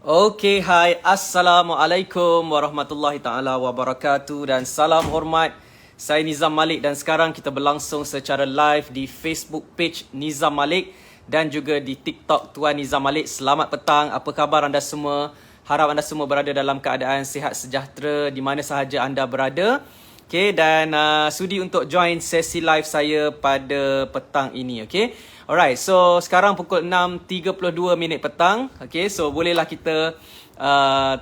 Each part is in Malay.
Okay, hai. Assalamualaikum warahmatullahi taala wabarakatuh dan salam hormat. Saya Nizam Malik dan sekarang kita berlangsung secara live di Facebook page Nizam Malik dan juga di TikTok Tuan Nizam Malik. Selamat petang. Apa khabar anda semua? Harap anda semua berada dalam keadaan sihat sejahtera di mana sahaja anda berada. Okay, dan sudi untuk join sesi live saya pada petang ini. Okay, alright. So sekarang pukul 6.32 petang. Okay, so bolehlah kita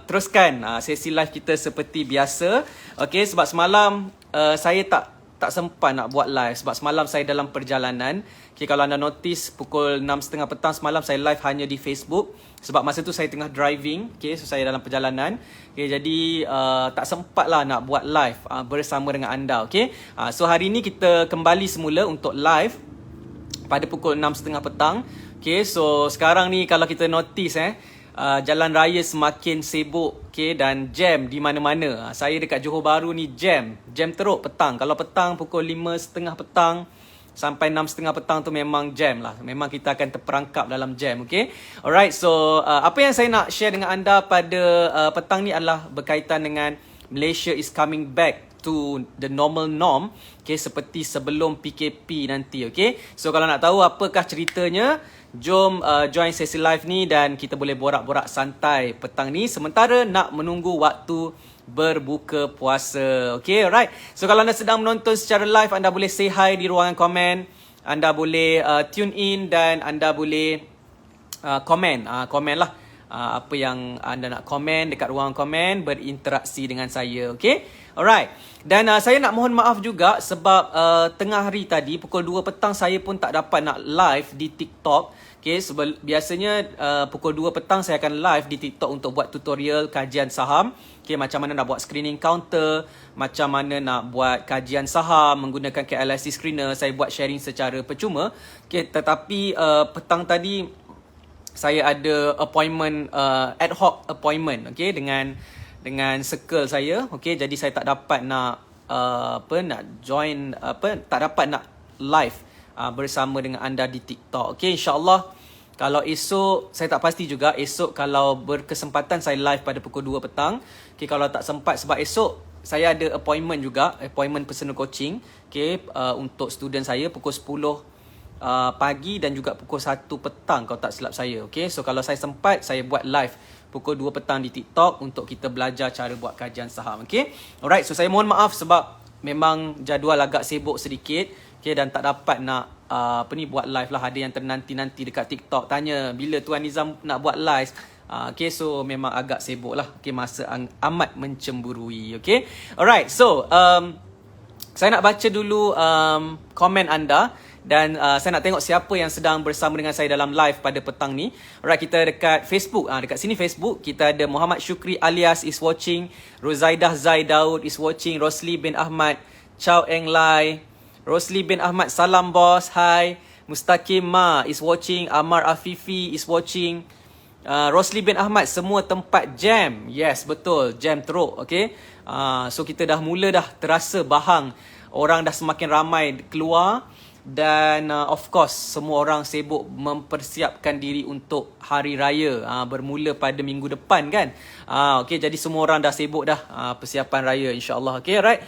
teruskan sesi live kita seperti biasa. Okay, sebab semalam saya tak sempat nak buat live sebab semalam saya dalam perjalanan. Okay, kalau anda notice pukul 6.30 petang semalam saya live hanya di Facebook sebab masa tu saya tengah driving. Okay, so saya dalam perjalanan. Okay, jadi tak sempat lah nak buat live bersama dengan anda. Okay, so hari ni kita kembali semula untuk live pada pukul 6.30 petang. Okay, so sekarang ni kalau kita notice jalan raya semakin sibuk, okay, dan jam di mana-mana. Saya dekat Johor Bahru ni jam teruk petang. Kalau petang pukul 5.30 petang sampai 6.30 petang tu memang jam lah. Memang kita akan terperangkap dalam jam, okay. Alright, so apa yang saya nak share dengan anda pada petang ni adalah berkaitan dengan Malaysia is coming back to the normal norm, okay, seperti sebelum PKP nanti, okay. So kalau nak tahu apakah ceritanya, jom join sesi live ni dan kita boleh borak-borak santai petang ni sementara nak menunggu waktu berbuka puasa. Okay, alright. So kalau anda sedang menonton secara live, anda boleh say hi di ruangan komen. Anda boleh tune in dan anda boleh komen. Komen lah apa yang anda nak komen dekat ruangan komen, berinteraksi dengan saya. Okay, alright. Dan saya nak mohon maaf juga sebab tengah hari tadi pukul 2 petang saya pun tak dapat nak live di TikTok. Okay, biasanya pukul 2 petang saya akan live di TikTok untuk buat tutorial kajian saham. Okay, macam mana nak buat screening counter, macam mana nak buat kajian saham menggunakan KLIC screener. Saya buat sharing secara percuma. Okay, tetapi petang tadi saya ada appointment, ad hoc appointment, okay, dengan circle saya. Okay, jadi saya tak dapat nak tak dapat nak live bersama dengan anda di TikTok. Okay, insyaAllah kalau esok, saya tak pasti juga, esok kalau berkesempatan saya live pada pukul 2 petang. Okay, kalau tak sempat sebab esok saya ada appointment juga, appointment personal coaching, okay, untuk student saya pukul 10 pagi dan juga pukul 1 petang kalau tak silap saya. Okay, so kalau saya sempat, saya buat live pukul 2 petang di TikTok untuk kita belajar cara buat kajian saham. Okay, alright, so saya mohon maaf sebab memang jadual agak sibuk sedikit. Okay, dan tak dapat nak buat live lah. Ada yang ternanti-nanti dekat TikTok tanya bila Tuan Nizam nak buat live. Okay, so memang agak sibuk lah. Okay, masa amat mencemburui. Okay, alright, so saya nak baca dulu komen anda. Dan saya nak tengok siapa yang sedang bersama dengan saya dalam live pada petang ni. Alright, kita dekat Facebook. Dekat sini Facebook, kita ada Muhammad Syukri alias is watching. Rozaidah Zai Daud is watching. Rosli bin Ahmad, Chow Eng Lai. Rosli bin Ahmad, salam bos, hai. Mustaqim Ma is watching. Amar Afifi is watching. Rosli bin Ahmad, semua tempat jam. Yes, betul, jam teruk, okay. So kita dah mula dah terasa bahang. Orang dah semakin ramai keluar. Dan of course semua orang sibuk mempersiapkan diri untuk hari raya bermula pada minggu depan kan. Okay, jadi semua orang dah sibuk dah persiapan raya insyaAllah. Okay, alright.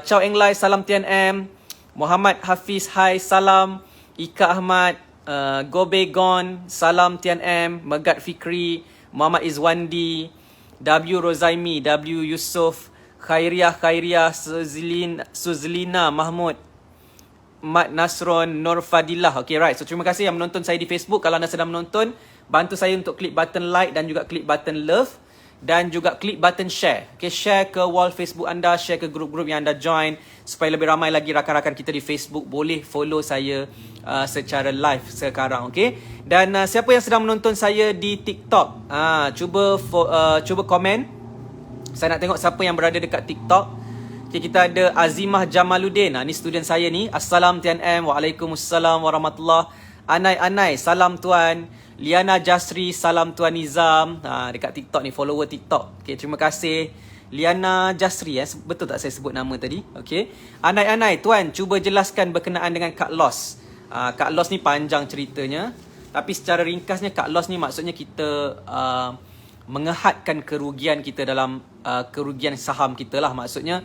Chow Eng Lai, salam TNM. Muhammad Hafiz, hai, salam. Ika Ahmad, Gobe Gon, salam TNM. Megat Fikri, Muhammad Izwandi, W Rozaimi, W Yusof, Khairiah, Suzlina Mahmud, Mat Nasron, Nur Fadilah. Okay, right. So terima kasih yang menonton saya di Facebook. Kalau anda sedang menonton, bantu saya untuk klik button like dan juga klik button love dan juga klik button share. Okay, share ke wall Facebook anda, share ke grup-grup yang anda join supaya lebih ramai lagi rakan-rakan kita di Facebook boleh follow saya secara live sekarang. Okay, dan siapa yang sedang menonton saya di TikTok, cuba komen. Saya nak tengok siapa yang berada dekat TikTok. Okay, kita ada Azimah Jamaluddin. Ni student saya ni. Assalam TNM. Waalaikumsalam warahmatullahi. Anai, salam tuan. Liana Jasri, salam Tuan Nizam. Dekat TikTok ni, follower TikTok. Okay, terima kasih. Liana Jasri, betul tak saya sebut nama tadi? Okay. Anai, tuan, cuba jelaskan berkenaan dengan cut loss. Cut loss ni panjang ceritanya. Tapi secara ringkasnya, cut loss ni maksudnya kita mengehadkan kerugian kita dalam kerugian saham kita lah. Maksudnya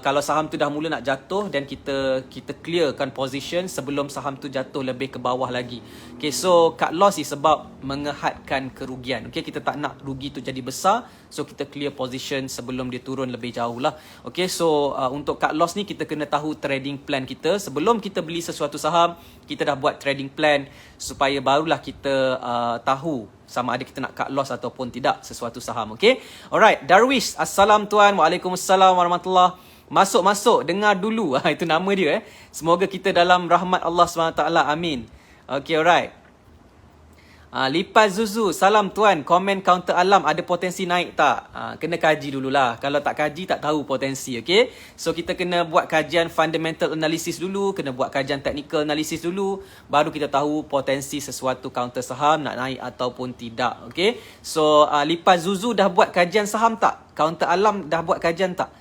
kalau saham tu dah mula nak jatuh, dan kita clearkan position sebelum saham tu jatuh lebih ke bawah lagi. Okay, so cut loss is sebab mengehadkan kerugian. Okay, kita tak nak rugi tu jadi besar, so kita clear position sebelum dia turun lebih jauh lah. Okay, so untuk cut loss ni kita kena tahu trading plan kita. Sebelum kita beli sesuatu saham, kita dah buat trading plan supaya barulah kita tahu sama ada kita nak cut loss ataupun tidak sesuatu saham. Okay, alright. Darwish, assalam tuan. Waalaikumsalam warahmatullahi. Masuk, dengar dulu. Itu nama dia. Semoga kita dalam rahmat Allah SWT. Amin. Okay, alright. Lipas Zuzu, salam tuan. Komen counter alam ada potensi naik tak? Kena kaji dululah. Kalau tak kaji, tak tahu potensi. Okay, so kita kena buat kajian fundamental analysis dulu, kena buat kajian technical analysis dulu, baru kita tahu potensi sesuatu counter saham nak naik ataupun tidak. Okay, so Lipas Zuzu dah buat kajian saham tak? Counter alam dah buat kajian tak?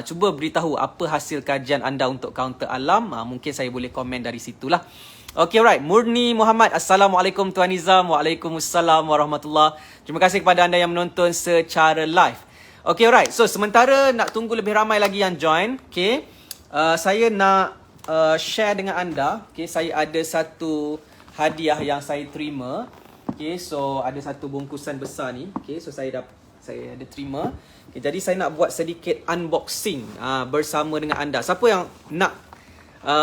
Cuba beritahu apa hasil kajian anda untuk counter alam. Mungkin saya boleh komen dari situlah. Okay, right. Murni Muhammad, assalamualaikum Tuan Nizam. Waalaikumsalam warahmatullahi. Terima kasih kepada anda yang menonton secara live. Okay, right. So sementara nak tunggu lebih ramai lagi yang join, okay, saya nak share dengan anda. Okay, saya ada satu hadiah yang saya terima. Okay, so ada satu bungkusan besar ni. Okay, so saya ada terima. Okay, jadi saya nak buat sedikit unboxing bersama dengan anda. Siapa yang nak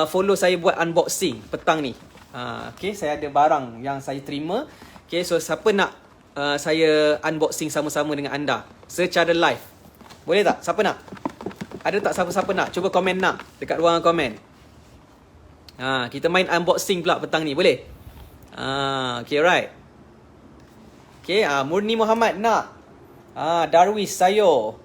follow saya buat unboxing petang ni? Okay, saya ada barang yang saya terima. Okay, so siapa nak saya unboxing sama-sama dengan anda secara live? Boleh tak? Siapa nak? Ada tak siapa-siapa nak? Cuba komen nak dekat ruangan komen. Kita main unboxing pula petang ni, boleh? Okay, right. Okay, Murni Muhammad nak. Darwish sayo.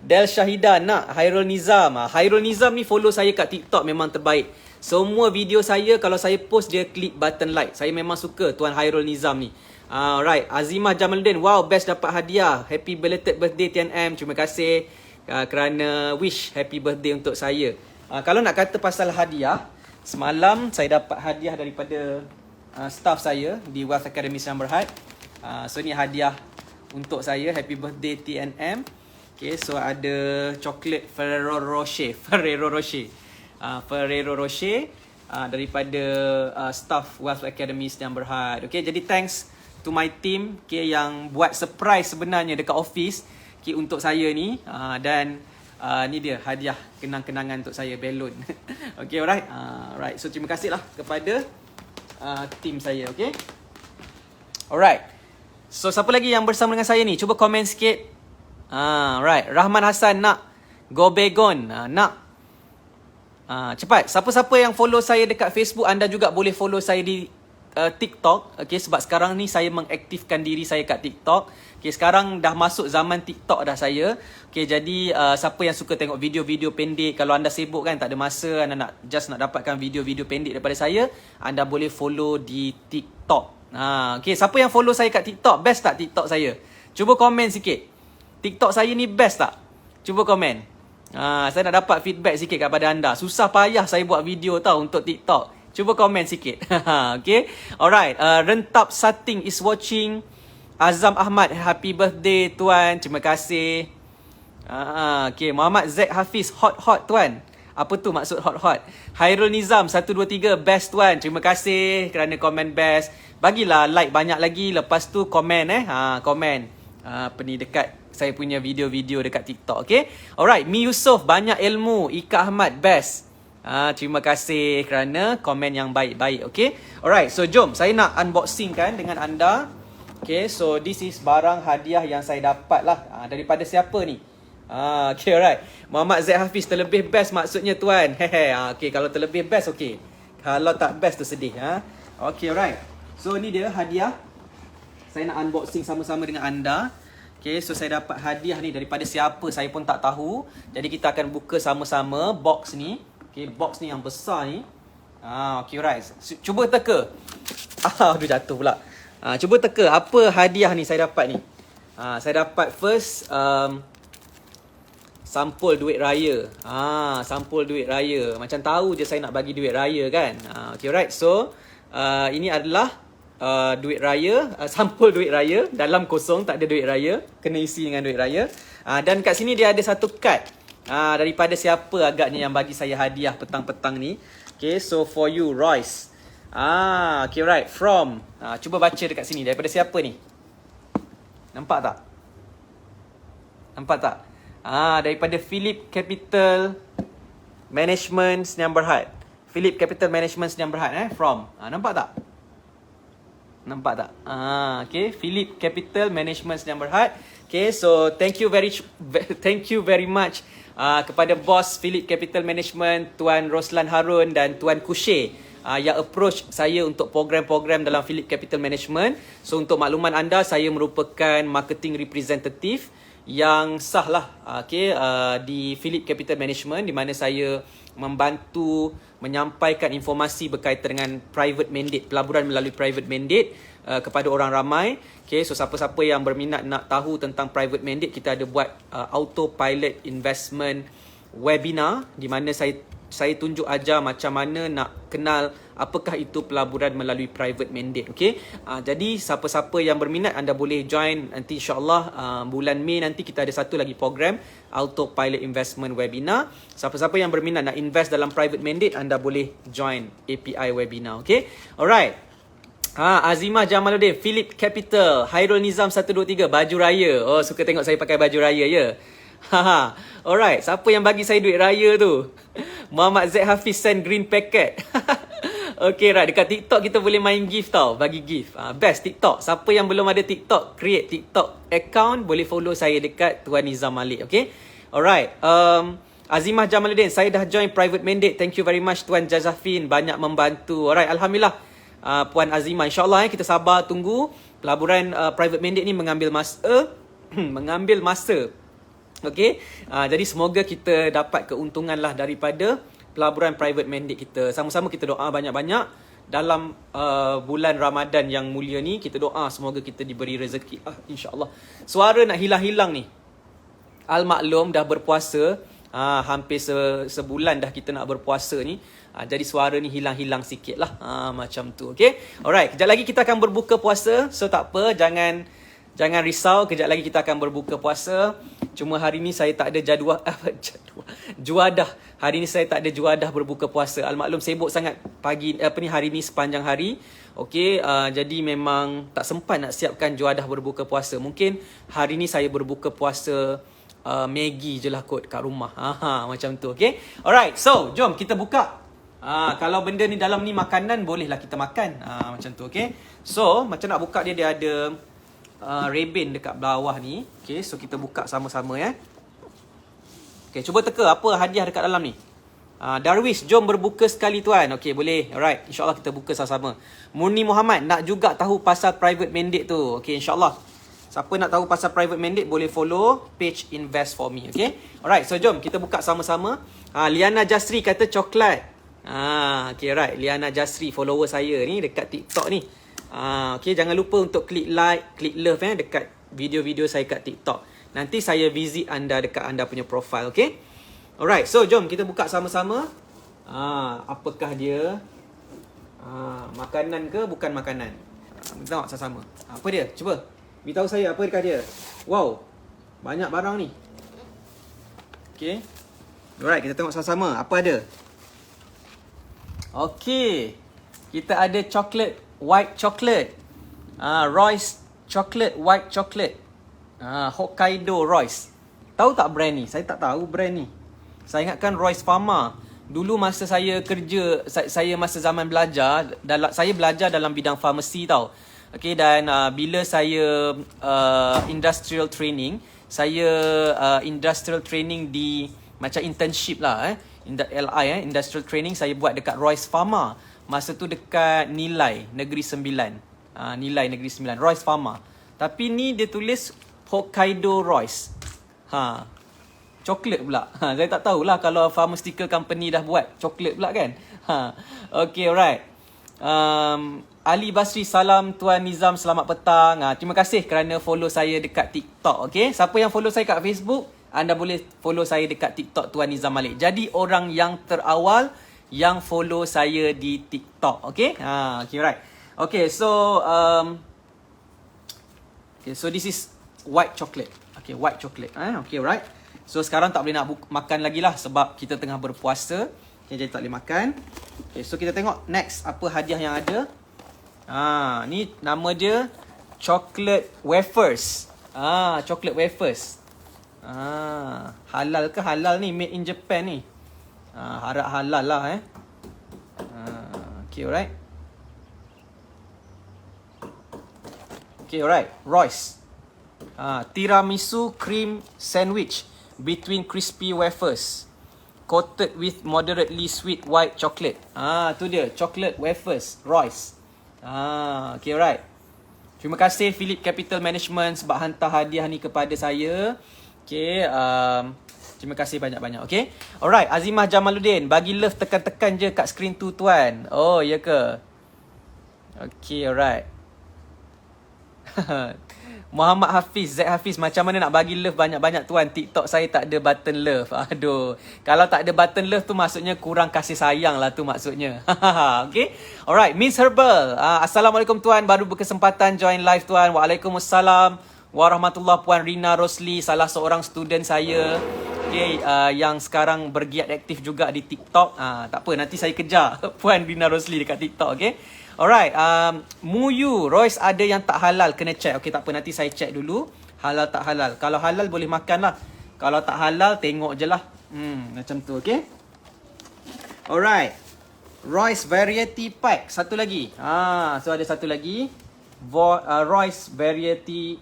Del Syahida nak. Hairul Nizam. Hairul Nizam ni follow saya kat TikTok memang terbaik. Semua video saya kalau saya post dia klik button like. Saya memang suka Tuan Hairul Nizam ni. Right. Azimah Jamaluddin. Wow, best dapat hadiah. Happy belated birthday TNM. Terima kasih kerana wish happy birthday untuk saya. Kalau nak kata pasal hadiah, semalam saya dapat hadiah daripada staff saya di Wealth Academy Sinar Berhad. So ni hadiah untuk saya, happy birthday TNM. Okay, so ada coklat Ferrero Rocher daripada staff Wealth Academy Sinar Berhad. Okay, jadi thanks to my team, okay, yang buat surprise sebenarnya dekat office, okay, untuk saya ni. Dan ni dia hadiah kenang-kenangan untuk saya, belon. Okay, alright. Right, so terima kasih lah kepada team saya. Okay, alright. So siapa lagi yang bersama dengan saya ni? Cuba komen sikit. Right. Rahman Hassan nak. Gobegon nak. Cepat. Siapa-siapa yang follow saya dekat Facebook, anda juga boleh follow saya di TikTok. Okay, sebab sekarang ni saya mengaktifkan diri saya kat TikTok. Okay, sekarang dah masuk zaman TikTok dah saya. Okay, jadi siapa yang suka tengok video-video pendek, kalau anda sibuk kan, tak ada masa, anda nak dapatkan video-video pendek daripada saya, anda boleh follow di TikTok. Okay, siapa yang follow saya kat TikTok? Best tak TikTok saya? Cuba komen sikit. TikTok saya ni best tak? Cuba komen. Saya nak dapat feedback sikit kepada anda. Susah payah saya buat video tau untuk TikTok. Cuba komen sikit. Okay, alright. Rentap Sating is watching. Azam Ahmad, happy birthday tuan. Terima kasih. Okay, Muhammad Zack Hafiz, hot tuan. Apa tu maksud hot? Hairul Nizam 123, best tuan. Terima kasih kerana komen best. Bagilah like banyak lagi. Lepas tu komen komen apa ni dekat saya punya video-video dekat TikTok. Okay, alright. Mi Yusof, banyak ilmu. Ika Ahmad, best. Terima kasih kerana komen yang baik-baik. Okay, alright. So jom saya nak unboxing kan dengan anda. Okay, so this is barang hadiah yang saya dapat lah. Daripada siapa ni? Okay, alright. Muhammad Zaid Hafiz, terlebih best maksudnya tuan. Okay, kalau terlebih best okay. Kalau tak best tu sedih. Okay, alright. So ni dia hadiah. Saya nak unboxing sama-sama dengan anda. Okay, so saya dapat hadiah ni daripada siapa saya pun tak tahu. Jadi kita akan buka sama-sama box ni. Okay, box ni yang besar ni. Okay, right. Cuba teka. Aduh, jatuh pula. Cuba teka apa hadiah ni saya dapat ni. Saya dapat first sampul duit raya. Sampul duit raya. Macam tahu je saya nak bagi duit raya kan. Okay, right. So ini adalah duit raya, sampul duit raya. Dalam kosong, tak ada duit raya. Kena isi dengan duit raya. Dan kat sini dia ada satu kad daripada siapa agaknya yang bagi saya hadiah petang-petang ni. Okay, so for you, Royce. Okay, right. From, cuba baca dekat sini. Daripada siapa ni? Nampak tak? Nampak tak? Daripada Philip Capital Management Sdn Bhd. Philip Capital Management Sdn Bhd. From. Nampak tak? Nampak tak? Okay, Philip Capital Management Sdn Bhd. Okay, so thank you very much kepada bos Philip Capital Management, Tuan Roslan Harun dan Tuan Kushe yang approach saya untuk program-program dalam Philip Capital Management. So untuk makluman anda, saya merupakan marketing representative yang sah lah, di Philip Capital Management, di mana saya membantu menyampaikan informasi berkaitan dengan private mandate, pelaburan melalui private mandate kepada orang ramai. Okay, so siapa-siapa yang berminat nak tahu tentang private mandate, kita ada buat autopilot investment webinar di mana saya tunjuk ajar macam mana nak kenal apakah itu pelaburan melalui private mandate. Okay, jadi siapa-siapa yang berminat, anda boleh join nanti insyaAllah. Bulan Mei nanti kita ada satu lagi program autopilot investment webinar. Siapa-siapa yang berminat nak invest dalam private mandate, anda boleh join API webinar. Okay, alright. Azimah Jamaluddin, Philip Capital, Hairul Nizam 123, baju raya. Oh, suka tengok saya pakai baju raya, ya? Alright, siapa yang bagi saya duit raya tu? Muhammad Z Hafiz send green packet. Okay, right. Dekat TikTok kita boleh main gift tau. Bagi gift. Best TikTok. Siapa yang belum ada TikTok, create TikTok account. Boleh follow saya dekat Tuan Nizam Malik. Okay. Alright. Azimah Jamaluddin, saya dah join private mandate. Thank you very much Tuan Jazafin. Banyak membantu. Alright. Alhamdulillah. Puan Azimah. InsyaAllah kita sabar tunggu. Pelaburan private mandate ni mengambil masa. Okay. Jadi semoga kita dapat keuntungan lah daripada pelaburan private mandate kita. Sama-sama kita doa banyak-banyak dalam bulan Ramadan yang mulia ni. Kita doa semoga kita diberi rezeki, insyaAllah. Suara nak hilang-hilang ni. Al-maklum dah berpuasa, hampir sebulan dah kita nak berpuasa ni. Jadi suara ni hilang-hilang sikit lah, macam tu. Okay, alright, kejap lagi kita akan berbuka puasa. So tak apa, jangan risau, kejap lagi kita akan berbuka puasa. Cuma hari ni saya tak ada juadah. Hari ni saya tak ada juadah berbuka puasa. Al-maklum sibuk sangat hari ni sepanjang hari. Okey, jadi memang tak sempat nak siapkan juadah berbuka puasa. Mungkin hari ni saya berbuka puasa Maggi je lah kot kat rumah. Macam tu. Okey. Alright, so jom kita buka. Kalau benda ni dalam ni makanan, bolehlah kita makan. Macam tu. Okey. So macam nak buka dia ada ribbon dekat bawah ni. Okay, so kita buka sama-sama ya. Okay, cuba teka apa hadiah dekat dalam ni. Darwish, jom berbuka sekali tuan. Okay, boleh. Alright, insyaAllah kita buka sama-sama. Murni Muhammad, nak juga tahu pasal private mandate tu. Okay, insyaAllah. Siapa nak tahu pasal private mandate, boleh follow page Invest For Me. Okay, alright, so jom kita buka sama-sama. Liana Jasri kata coklat. Okay, right. Liana Jasri, follower saya ni dekat TikTok ni. Okay, jangan lupa untuk klik like, klik love dekat video-video saya kat TikTok. Nanti saya visit anda dekat anda punya profile, okay? Alright, so jom kita buka sama-sama. Apakah dia? Makanan ke bukan makanan? Kita tengok sama-sama. Apa dia? Cuba beritahu saya apa dekat dia. Wow, banyak barang ni. Okay. Alright, kita tengok sama-sama. Apa ada? Okay, kita ada chocolate, white chocolate. Royce chocolate, white chocolate. Hokkaido Royce. Tahu tak brand ni? Saya tak tahu brand ni. Saya ingatkan Royce Pharma. Dulu masa saya kerja, saya masa zaman belajar, saya belajar dalam bidang farmasi tau. Okay, dan bila saya industrial training, saya industrial training di macam internship lah LI industrial training saya buat dekat Royce Pharma. Masa tu dekat Nilai Negeri Sembilan. Nilai Negeri Sembilan, Royce Pharma. Tapi ni dia tulis Hokkaido Royce. Coklat pula. Saya tak tahulah kalau pharmaceutical company dah buat coklat pula kan. Okay, alright. Ali Basri, salam Tuan Nizam, selamat petang. Terima kasih kerana follow saya dekat TikTok. Okay, siapa yang follow saya kat Facebook, anda boleh follow saya dekat TikTok Tuan Nizam Malik. Jadi orang yang terawal yang follow saya di TikTok. Okay, okay, right. Okay, so so this is white chocolate. Okay, white chocolate. Okay, right. So sekarang tak boleh nak makan lagi lah sebab kita tengah berpuasa. Okay, jadi tak boleh makan. Okay, so kita tengok next apa hadiah yang ada. Ni nama dia chocolate wafers. Chocolate wafers. Halal ke halal ni? Made in Japan ni. Harap halal lah okay, alright. Okay, alright. Royce. Tiramisu cream sandwich between crispy wafers coated with moderately sweet white chocolate. Tu dia, chocolate wafers, Royce. Okay, alright. Terima kasih Philip Capital Management sebab hantar hadiah ni kepada saya. Okay, terima kasih banyak-banyak. Okay, alright. Azimah Jamaluddin, bagi love tekan-tekan je kat screen tu tuan. Oh, ya ke? Okay, alright. Muhammad Hafiz, Zaid Hafiz, macam mana nak bagi love banyak-banyak tuan? TikTok saya tak ada button love. Aduh. Kalau tak ada button love tu maksudnya kurang kasih sayang lah tu maksudnya. Okay. Alright, Miss Herbal. Assalamualaikum tuan, baru berkesempatan join live tuan. Waalaikumsalam warahmatullahi. Puan Rina Rosli, salah seorang student saya. Okay, yang sekarang bergiat aktif juga di TikTok. Tak apa, nanti saya kejar Puan Rina Rosli dekat TikTok, okay? Alright, Muyu, Royce ada yang tak halal, kena check. Okay, tak apa, nanti saya check dulu. Halal tak halal. Kalau halal boleh makan lah. Kalau tak halal, tengok je lah. Macam tu, okay? Alright, Royce Variety Pack. Satu lagi. So ada satu lagi. Royce Variety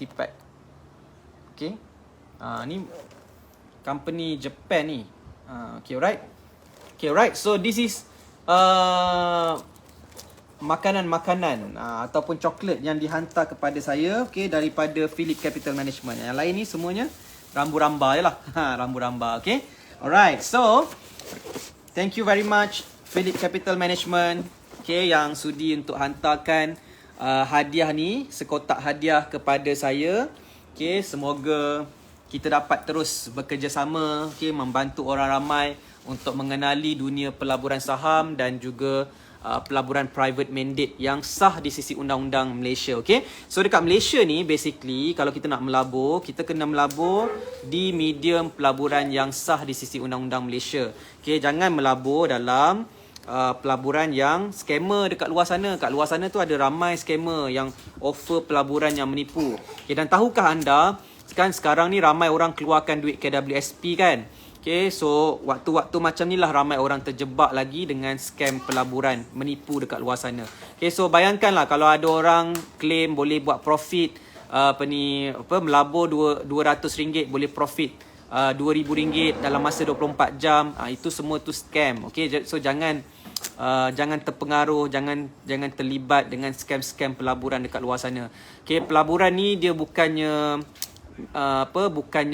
Pack. Okay. Ni company Japan ni. Okay, alright. Okay, right. So this is makanan-makanan ataupun coklat yang dihantar kepada saya, okay, daripada Philip Capital Management. Yang lain ni semuanya rambu-ramba je lah. Rambu-ramba, okay. Alright. So thank you very much Philip Capital Management, okay, yang sudi untuk hantarkan hadiah ni, sekotak hadiah kepada saya. Okay, semoga kita dapat terus bekerjasama, okay, membantu orang ramai untuk mengenali dunia pelaburan saham dan juga pelaburan private mandate yang sah di sisi undang-undang Malaysia. Okay? So dekat Malaysia ni basically kalau kita nak melabur, kita kena melabur di medium pelaburan yang sah di sisi undang-undang Malaysia. Okay? Jangan melabur dalam pelaburan yang scammer dekat luar sana. Kat luar sana tu ada ramai scammer yang offer pelaburan yang menipu. Okay? Dan tahukah anda kan sekarang ni ramai orang keluarkan duit KWSP kan? Okay, so waktu-waktu macam ni lah ramai orang terjebak lagi dengan scam pelaburan, menipu dekat luar sana. Okay, so bayangkanlah kalau ada orang claim boleh buat profit melabur RM200 boleh profit RM2,000 dalam masa 24 jam. Itu semua tu scam. Okay, so jangan terpengaruh, jangan terlibat dengan scam-scam pelaburan dekat luar sana. Okay, pelaburan ni dia bukannya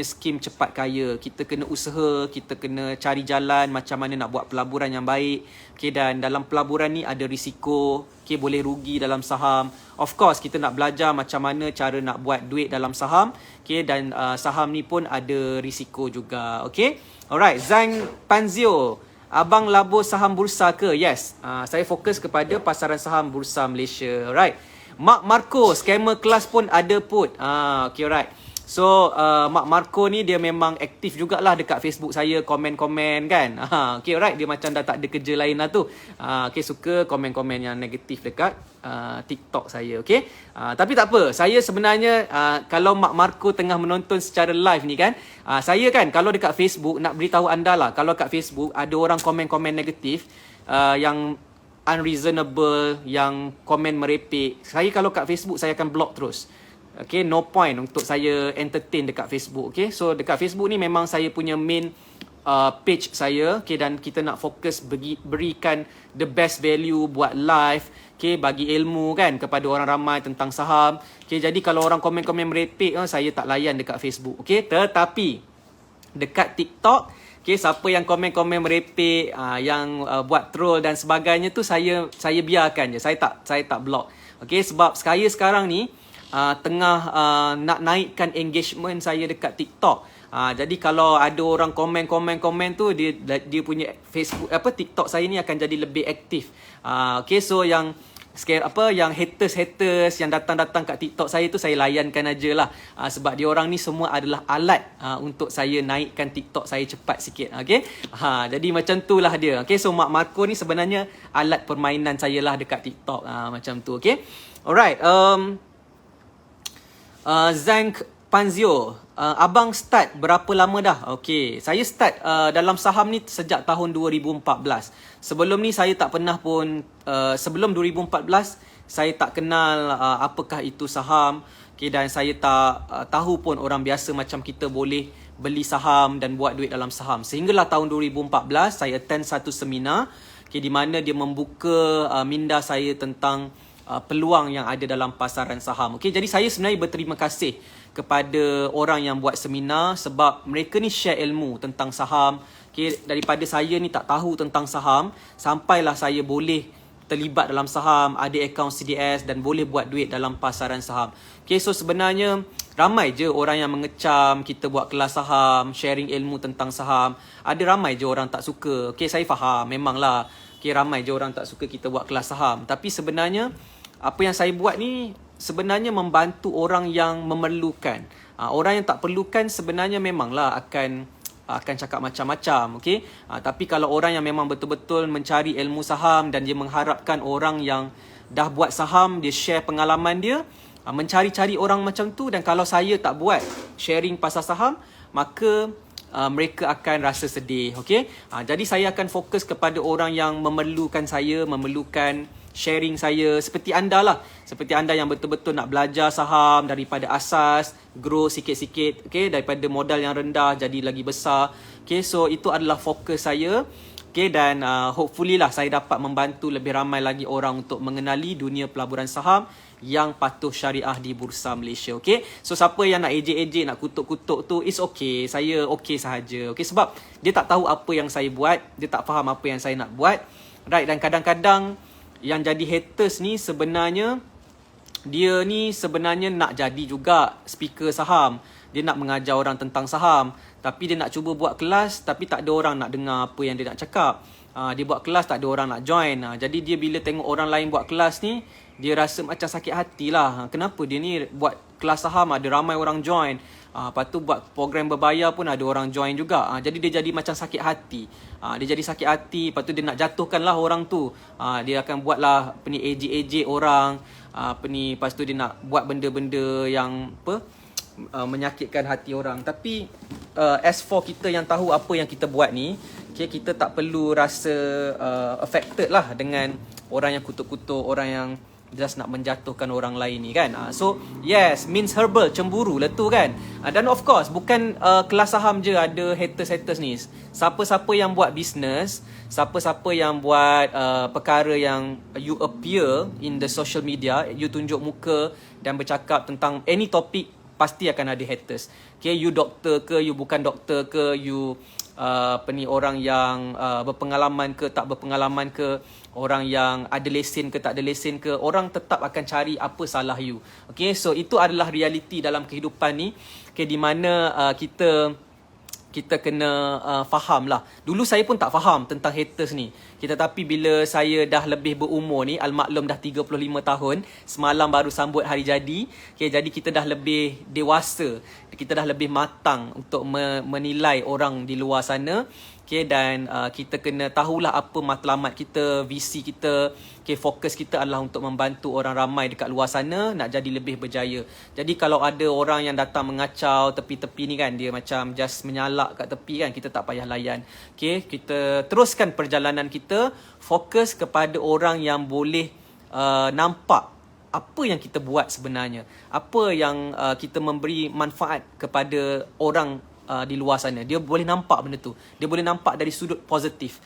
skim cepat kaya. Kita kena usaha, kita kena cari jalan macam mana nak buat pelaburan yang baik. Okay, dan dalam pelaburan ni ada risiko. Okay, boleh rugi dalam saham. Of course, kita nak belajar macam mana cara nak buat duit dalam saham. Okay, dan saham ni pun ada risiko juga. Okay, alright. Zain Panzio, abang labur saham bursa ke? Yes, saya fokus kepada pasaran saham bursa Malaysia. Alright. Mark Marco, scammer kelas pun ada put. Okay, alright. So, Mak Marco ni dia memang aktif jugalah dekat Facebook saya, komen-komen kan. Okay, alright. Dia macam dah tak ada kerja lain lah tu. Okay, suka komen-komen yang negatif dekat TikTok saya, okay. Tapi tak apa. Saya sebenarnya, kalau Mak Marco tengah menonton secara live ni kan, saya kan kalau dekat Facebook, nak beritahu anda lah, kalau kat Facebook ada orang komen-komen negatif, yang unreasonable, yang komen merepek, saya kalau kat Facebook, saya akan block terus. Okay, no point untuk saya entertain dekat Facebook. Okay, so dekat Facebook ni memang saya punya main page saya. Okay, dan kita nak fokus berikan the best value buat live. Okay, bagi ilmu kan kepada orang ramai tentang saham. Okay, jadi kalau orang komen-komen merepek, saya tak layan dekat Facebook. Okay, tetapi dekat TikTok, okay, siapa yang komen-komen merepek, yang buat troll dan sebagainya tu saya biarkan je. Saya tak block. Okay, sebab saya sekarang ni tengah nak naikkan engagement saya dekat TikTok. Jadi kalau ada orang komen tu, dia punya Facebook TikTok saya ni akan jadi lebih aktif. Okay, so yang yang haters yang datang kat TikTok saya tu, saya layankan aje lah. Sebab dia orang ni semua adalah alat untuk saya naikkan TikTok saya cepat sikit. Okay, jadi macam tu lah dia. Okay, so Mak Marco ni sebenarnya alat permainan saya lah dekat TikTok. Macam tu. Okay, alright. Zank Panzio, abang start berapa lama dah? Okay, saya start dalam saham ni sejak tahun 2014. Sebelum ni saya tak pernah pun, sebelum 2014 saya tak kenal apakah itu saham. Okay, dan saya tak tahu pun orang biasa macam kita boleh beli saham dan buat duit dalam saham. Sehinggalah tahun 2014 saya attend satu seminar, okay, di mana dia membuka minda saya tentang peluang yang ada dalam pasaran saham. Okay, jadi saya sebenarnya berterima kasih kepada orang yang buat seminar sebab mereka ni share ilmu tentang saham. Okay, daripada saya ni tak tahu tentang saham, sampailah saya boleh terlibat dalam saham, ada akaun CDS dan boleh buat duit dalam pasaran saham. Okay, so sebenarnya ramai je orang yang mengecam kita buat kelas saham, sharing ilmu tentang saham. Ada ramai je orang tak suka. Okay, saya faham, memanglah. Okay, ramai je orang tak suka kita buat kelas saham. Tapi sebenarnya apa yang saya buat ni sebenarnya membantu orang yang memerlukan. Orang yang tak perlukan sebenarnya memanglah akan cakap macam-macam, okey. Tapi kalau orang yang memang betul-betul mencari ilmu saham dan dia mengharapkan orang yang dah buat saham, dia share pengalaman dia, mencari-cari orang macam tu, dan kalau saya tak buat sharing pasal saham, maka mereka akan rasa sedih, okey. Jadi saya akan fokus kepada orang yang memerlukan saya, memerlukan sharing saya, seperti anda lah. Seperti anda yang betul-betul nak belajar saham daripada asas, grow sikit-sikit, okay, daripada modal yang rendah jadi lagi besar. Okay, so itu adalah fokus saya. Okay, dan hopefully lah saya dapat membantu lebih ramai lagi orang untuk mengenali dunia pelaburan saham yang patuh syariah di Bursa Malaysia. Okay, so siapa yang nak ejek-ejek, nak kutuk-kutuk tu, it's okay. Saya okay sahaja. Okay, sebab dia tak tahu apa yang saya buat, dia tak faham apa yang saya nak buat. Right, dan kadang-kadang yang jadi haters ni sebenarnya dia ni sebenarnya nak jadi juga speaker saham. Dia nak mengajar orang tentang saham, tapi dia nak cuba buat kelas tapi tak ada orang nak dengar apa yang dia nak cakap. Dia buat kelas tak ada orang nak join. Jadi dia bila tengok orang lain buat kelas ni, dia rasa macam sakit hati lah. Kenapa dia ni buat kelas saham ada ramai orang join, lepas tu buat program berbayar pun ada orang join juga. Jadi dia jadi macam sakit hati. Dia jadi sakit hati, lepas tu dia nak jatuhkan lah orang tu. Dia akan buat lah ejek-ejek orang, lepas tu dia nak buat benda-benda yang menyakitkan hati orang. Tapi as for kita yang tahu apa yang kita buat ni, okay, kita tak perlu rasa affected lah dengan orang yang kutuk-kutuk, orang yang just nak menjatuhkan orang lain ni kan. So yes, means herbal, cemburu lah tu kan. Dan of course bukan kelas saham je ada haters-haters ni. Siapa-siapa yang buat business, siapa-siapa yang buat perkara yang you appear in the social media, you tunjuk muka dan bercakap tentang any topic, pasti akan ada haters. Okay, you doktor ke, you bukan doktor ke, you orang yang berpengalaman ke, tak berpengalaman ke, orang yang ada lesen ke, tak ada lesen ke, orang tetap akan cari apa salah you. Okay, so itu adalah realiti dalam kehidupan ni. Okay, di mana kita kena faham lah. Dulu saya pun tak faham tentang haters ni. Tetapi bila saya dah lebih berumur ni, almaklum dah 35 tahun, semalam baru sambut hari jadi. Okay, jadi kita dah lebih dewasa, kita dah lebih matang untuk menilai orang di luar sana. Okay, dan kita kena tahulah apa matlamat kita, visi kita. Okay, fokus kita adalah untuk membantu orang ramai dekat luar sana nak jadi lebih berjaya. Jadi kalau ada orang yang datang mengacau tepi-tepi ni kan, dia macam just menyalak kat tepi kan, kita tak payah layan. Okay, kita teruskan perjalanan kita, fokus kepada orang yang boleh nampak apa yang kita buat sebenarnya, apa yang kita memberi manfaat kepada orang di luar sana. Dia boleh nampak benda tu, dia boleh nampak dari sudut positif.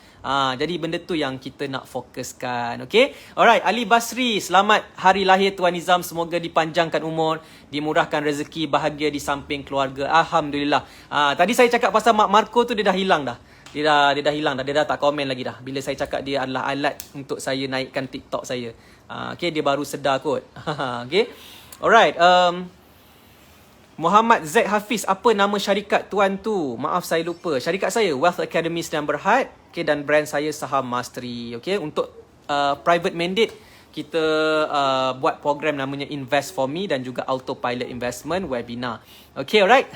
Jadi benda tu yang kita nak fokuskan. Okay, alright. Ali Basri, selamat hari lahir Tuan Nizam, semoga dipanjangkan umur, dimurahkan rezeki, bahagia di samping keluarga. Alhamdulillah. Tadi saya cakap pasal Mak Marco tu, dia dah hilang dah. Dia dah hilang dah, dia dah tak komen lagi dah. Bila saya cakap dia adalah alat untuk saya naikkan TikTok saya. Okay, dia baru sedar kot. Okay, alright. Muhammad Z Hafiz, apa nama syarikat tuan tu? Maaf saya lupa. Syarikat saya Wealth Academy Sdn Bhd, okay, dan brand saya Saham Mastery. Okay, untuk private mandate kita buat program namanya Invest for Me dan juga Autopilot Investment webinar. Okay, alright.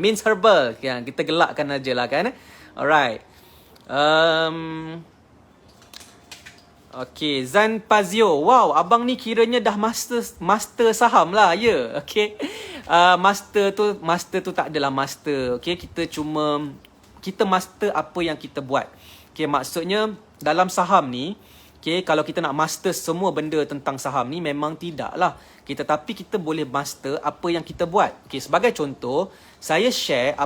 Means Herbal. Okay, kita gelakkan aja lah kan. Alright. Okay, Zan Pazio. Wow, abang ni kiranya dah master saham lah, ya. Yeah. Okay. Master tu tak adalah master. Okay, kita master apa yang kita buat. Okay, maksudnya dalam saham ni, okay, kalau kita nak master semua benda tentang saham ni, memang tidak lah. Okay, tetapi kita boleh master apa yang kita buat. Okay, sebagai contoh, saya share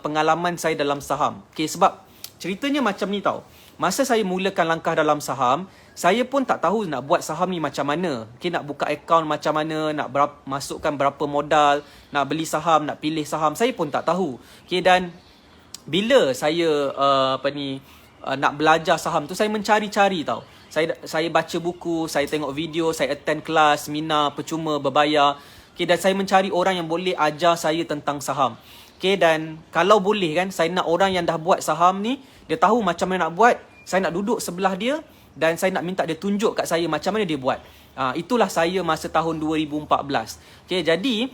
pengalaman saya dalam saham. Okay, sebab ceritanya macam ni tau. Masa saya mulakan langkah dalam saham, saya pun tak tahu nak buat saham ni macam mana. Okay, nak buka akaun macam mana, nak masukkan berapa modal, nak beli saham, nak pilih saham, saya pun tak tahu. Okay, dan bila saya nak belajar saham tu, saya mencari-cari tau. Saya baca buku, saya tengok video, saya attend kelas, seminar, percuma, berbayar. Okay, dan saya mencari orang yang boleh ajar saya tentang saham. Okay, dan kalau boleh kan, saya nak orang yang dah buat saham ni, dia tahu macam mana nak buat. Saya nak duduk sebelah dia dan saya nak minta dia tunjuk kat saya macam mana dia buat. Itulah saya masa tahun 2014. Okay, jadi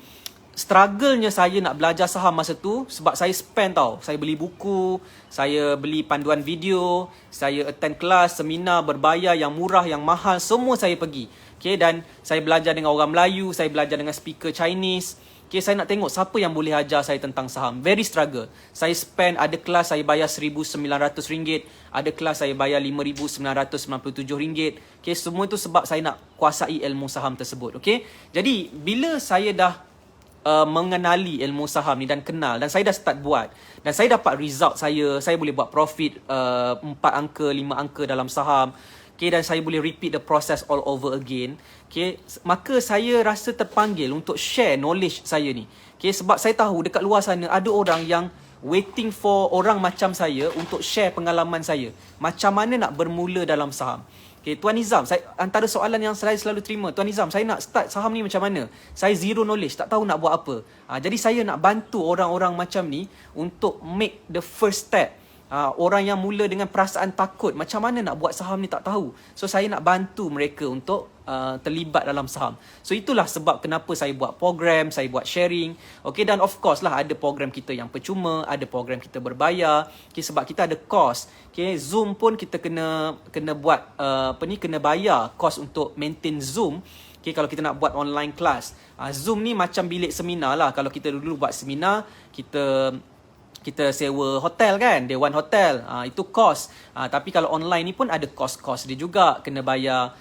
struggle-nya saya nak belajar saham masa tu sebab saya spend tau. Saya beli buku, saya beli panduan video, saya attend kelas, seminar berbayar yang murah, yang mahal, semua saya pergi. Okay, dan saya belajar dengan orang Melayu, saya belajar dengan speaker Chinese. Okay, saya nak tengok siapa yang boleh ajar saya tentang saham. Very struggle. Saya spend, ada kelas saya bayar RM1,900, ada kelas saya bayar RM5,997. Okay, semua itu sebab saya nak kuasai ilmu saham tersebut. Okay, jadi bila saya dah mengenali ilmu saham ni dan kenal, dan saya dah start buat, dan saya dapat result saya boleh buat profit 4 angka, 5 angka dalam saham. Okay, dan saya boleh repeat the process all over again. Okay, maka saya rasa terpanggil untuk share knowledge saya ni. Okay, sebab saya tahu dekat luar sana ada orang yang waiting for orang macam saya untuk share pengalaman saya. Macam mana nak bermula dalam saham. Okay, Tuan Nizam, antara soalan yang saya selalu terima, Tuan Nizam, saya nak start saham ni macam mana? Saya zero knowledge, tak tahu nak buat apa. Jadi saya nak bantu orang-orang macam ni untuk make the first step. Orang yang mula dengan perasaan takut, macam mana nak buat saham ni tak tahu. So saya nak bantu mereka untuk terlibat dalam saham. So itulah sebab kenapa saya buat program, saya buat sharing. Okay, dan of course lah ada program kita yang percuma, ada program kita berbayar. Okay, sebab kita ada cost. Okay, Zoom pun kita kena buat kena bayar cost untuk maintain Zoom. Okay, kalau kita nak buat online class, Zoom ni macam bilik seminar lah. Kalau kita dulu buat seminar, kita sewa hotel kan, Dewan Hotel, itu cost. Tapi kalau online ni pun ada cost dia juga, kena bayar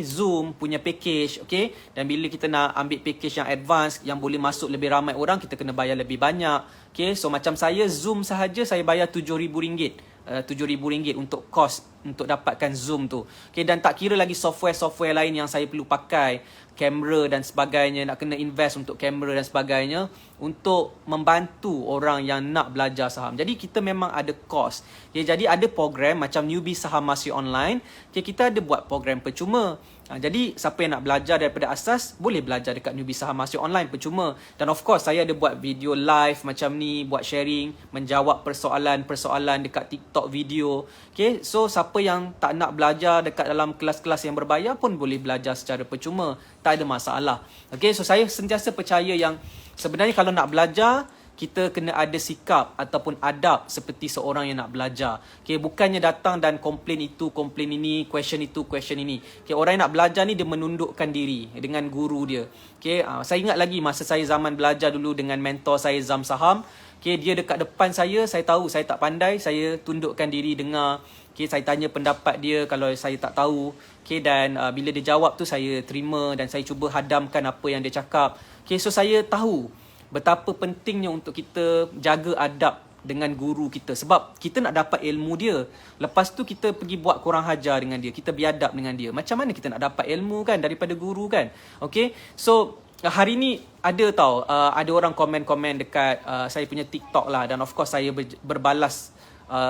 Zoom punya package. Okay, dan bila kita nak ambil package yang advance, yang boleh masuk lebih ramai orang, kita kena bayar lebih banyak. Okay, so macam saya Zoom sahaja saya bayar RM7,000. RM7,000 untuk cost untuk dapatkan Zoom tu. Okay, dan tak kira lagi software lain yang saya perlu pakai, kamera dan sebagainya, nak kena invest untuk kamera dan sebagainya untuk membantu orang yang nak belajar saham. Jadi kita memang ada cost. Okay, jadi ada program macam Newbie Saham Mastery Online. Okay, kita ada buat program percuma. Jadi siapa yang nak belajar daripada asas, boleh belajar dekat Newbie Saham Mastery Online percuma. Dan of course saya ada buat video live macam ni, buat sharing, menjawab persoalan-persoalan dekat TikTok video. Okay, so siapa yang tak nak belajar dekat dalam kelas-kelas yang berbayar pun boleh belajar secara percuma. Tak ada masalah. Okay, so saya sentiasa percaya yang sebenarnya kalau nak belajar, kita kena ada sikap ataupun adab seperti seorang yang nak belajar. Okay, bukannya datang dan komplain itu, komplain ini, question itu, question ini. Okay, orang yang nak belajar ni dia menundukkan diri dengan guru dia. Okay, saya ingat lagi masa saya zaman belajar dulu dengan mentor saya Zam Saham. Okay, dia dekat depan saya tahu saya tak pandai, saya tundukkan diri dengar. Okay, saya tanya pendapat dia kalau saya tak tahu. Okay, dan bila dia jawab tu saya terima dan saya cuba hadamkan apa yang dia cakap. Okay, so saya tahu betapa pentingnya untuk kita jaga adab dengan guru kita. Sebab kita nak dapat ilmu dia. Lepas tu kita pergi buat kurang hajar dengan dia. Kita biadab dengan dia. Macam mana kita nak dapat ilmu kan daripada guru kan? Okay, so hari ni ada tau, ada orang komen-komen dekat saya punya TikTok lah. Dan of course saya berbalas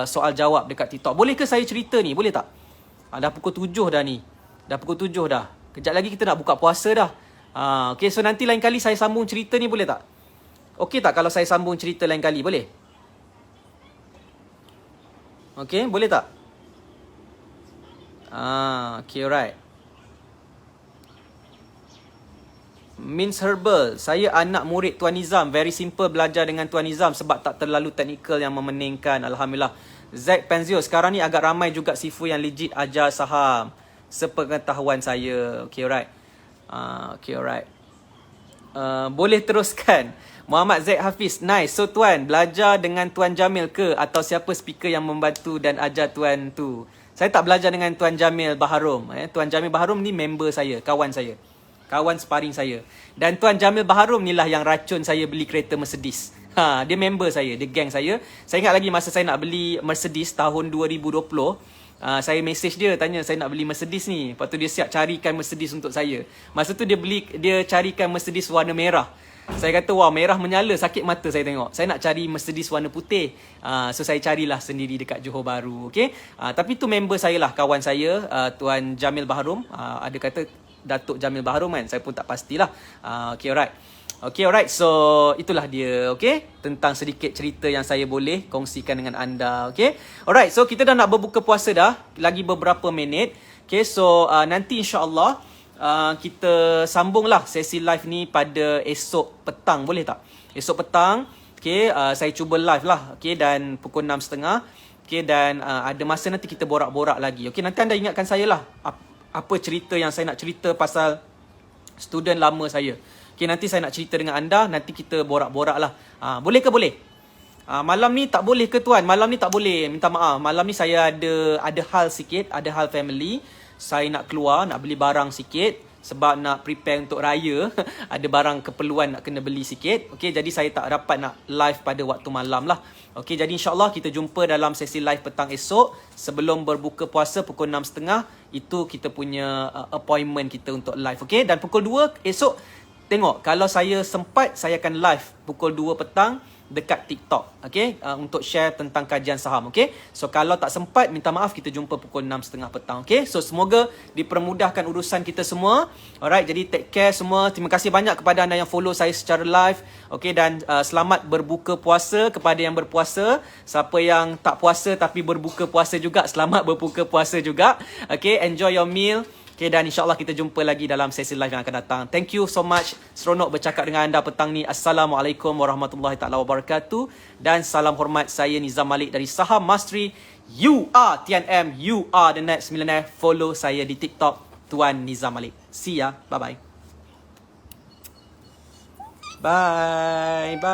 soal jawab dekat TikTok. Boleh ke saya cerita ni? Boleh tak? Dah pukul 7 dah ni. Dah pukul 7 dah. Kejap lagi kita nak buka puasa dah. Okay, so nanti lain kali saya sambung cerita ni boleh tak? Okey tak kalau saya sambung cerita lain kali, boleh? Okay, boleh tak? Okay, alright. Mince Herbal, saya anak murid Tuan Nizam. Very simple belajar dengan Tuan Nizam sebab tak terlalu teknikal yang memeningkan. Alhamdulillah. Zack Penzio, sekarang ni agak ramai juga sifu yang legit ajar saham. Sepengetahuan saya. Okay, alright. Okay, alright. Boleh teruskan. Muhammad Zaid Hafiz, nice. So Tuan, belajar dengan Tuan Jamil ke? Atau siapa speaker yang membantu dan ajar Tuan tu? Saya tak belajar dengan Tuan Jamil Baharum. Tuan Jamil Baharum ni member saya, kawan saya. Kawan sparring saya. Dan Tuan Jamil Baharum ni lah yang racun saya beli kereta Mercedes. Dia member saya, dia geng saya. Saya ingat lagi masa saya nak beli Mercedes tahun 2020. Saya message dia, tanya saya nak beli Mercedes ni. Lepas tu dia siap carikan Mercedes untuk saya. Masa tu dia carikan Mercedes warna merah. Saya kata, wah merah menyala, sakit mata saya tengok. Saya nak cari Mercedes warna putih. So saya carilah sendiri dekat Johor Bahru. Okay? Tapi tu member saya lah, kawan saya, Tuan Jamil Baharum. Ada kata Datuk Jamil Baharum kan, saya pun tak pastilah. Okay, alright. Okay, alright. So itulah dia, okay, tentang sedikit cerita yang saya boleh kongsikan dengan anda. Okay, alright. So kita dah nak berbuka puasa dah, lagi beberapa minit. Okay, so nanti insyaAllah kita sambunglah sesi live ni pada esok petang, boleh tak? Esok petang, okay, saya cuba live lah, okay, dan pukul 6.30, okay, dan ada masa nanti kita borak-borak lagi. Okay, nanti anda ingatkan saya lah apa cerita yang saya nak cerita pasal student lama saya. Okay, nanti saya nak cerita dengan anda, nanti kita borak-borak lah. Boleh ke boleh? Malam ni tak boleh ke Tuan? Malam ni tak boleh, minta maaf. Malam ni saya ada hal sikit, ada hal family. Saya nak keluar, nak beli barang sikit sebab nak prepare untuk raya. Ada barang keperluan nak kena beli sikit. Okay, jadi saya tak dapat nak live pada waktu malam lah. Okay, jadi insyaAllah kita jumpa dalam sesi live petang esok. Sebelum berbuka puasa pukul 6.30. Itu kita punya appointment kita untuk live. Okay, dan pukul 2 esok, tengok kalau saya sempat, saya akan live pukul 2 petang dekat TikTok, okay, untuk share tentang kajian saham, okay. So kalau tak sempat, minta maaf, kita jumpa pukul 6.30 petang, okay. So semoga dipermudahkan urusan kita semua. Alright, jadi take care semua. Terima kasih banyak kepada anda yang follow saya secara live, okay, dan selamat berbuka puasa kepada yang berpuasa. Siapa yang tak puasa tapi berbuka puasa juga, selamat berbuka puasa juga, okay. Enjoy your meal. Okay, dan insyaAllah kita jumpa lagi dalam sesi live yang akan datang. Thank you so much. Seronok bercakap dengan anda petang ni. Assalamualaikum warahmatullahi taala wabarakatuh. Dan salam hormat, saya Nizam Malik dari Saham Mastery. You are TNM. You are the next millionaire. Follow saya di TikTok, Tuan Nizam Malik. See ya. Bye-bye. Bye. Bye.